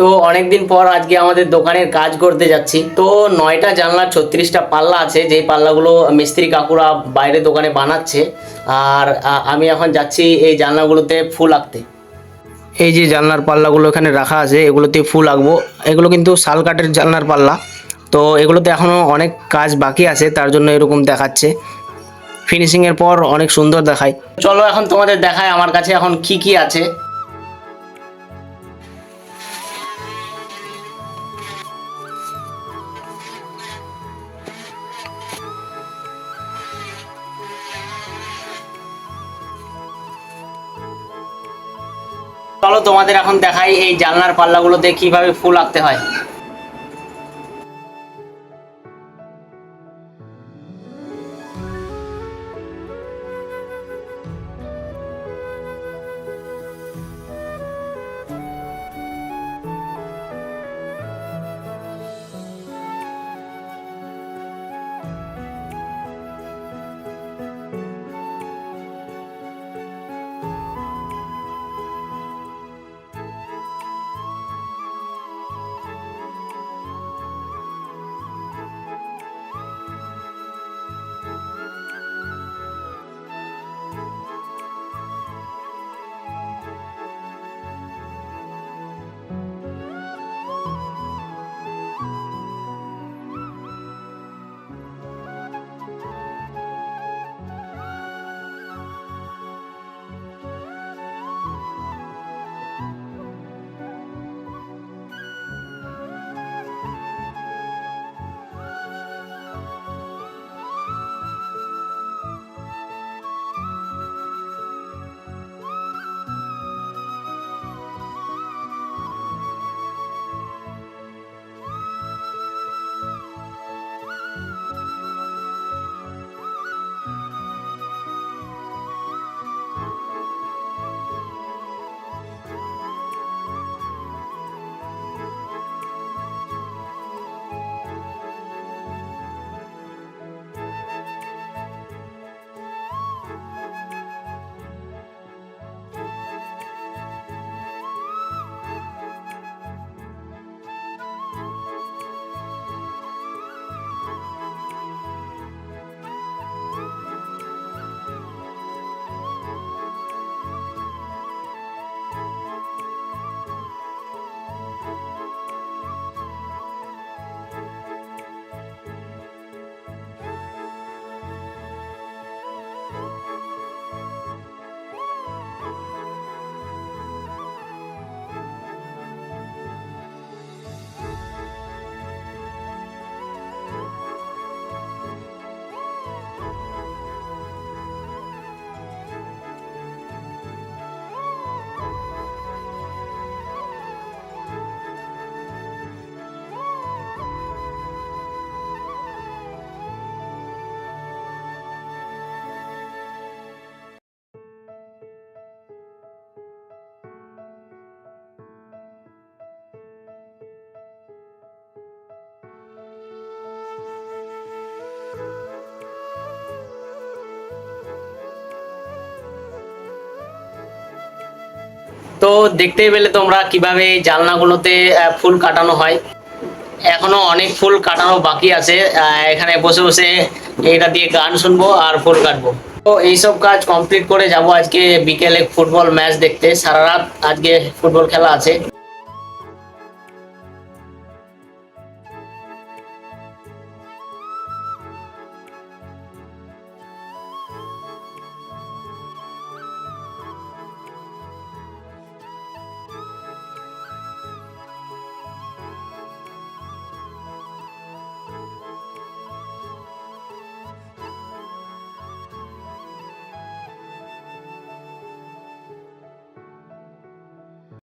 তো অনেকদিন পর আজকে আমাদের দোকানের কাজ করতে যাচ্ছি। তো 9টা জানলা 36টা পাল্লা আছে, যেই পাল্লাগুলো মিস্ত্রি কাকুরা বাইরে দোকানে বানাচ্ছে। আর আমি এখন যাচ্ছি এই জানলাগুলোতে ফুল আঁকতে। এই যে জানলার পাল্লাগুলো এখানে রাখা আছে, এগুলোতে ফুল আঁকবো। এগুলো কিন্তু শাল কাঠের জানলার পাল্লা। তো এগুলোতে এখনো অনেক কাজ বাকি আছে, তার জন্য এরকম দেখাচ্ছে। ফিনিশিং এর পর অনেক সুন্দর দেখায়। চলো এখন তোমাদের দেখায় আমার কাছে এখন কি কি আছে। চলো তোমাদের এখন দেখাই এই জানলার পাল্লাগুলোতে কিভাবে ফুল আঁকতে হয়। তো দেখতেই পেলে তোমরা কিভাবে এই জানলাগুলোতে ফুল কাটানো হয়। এখনো অনেক ফুল কাটানো বাকি আছে। এখানে বসে বসে এটা দিয়ে গান শুনবো আর ফুল কাটবো। তো এইসব কাজ কমপ্লিট করে যাব আজকে বিকেলে ফুটবল ম্যাচ দেখতে। সারা রাত আজকে ফুটবল খেলা আছে।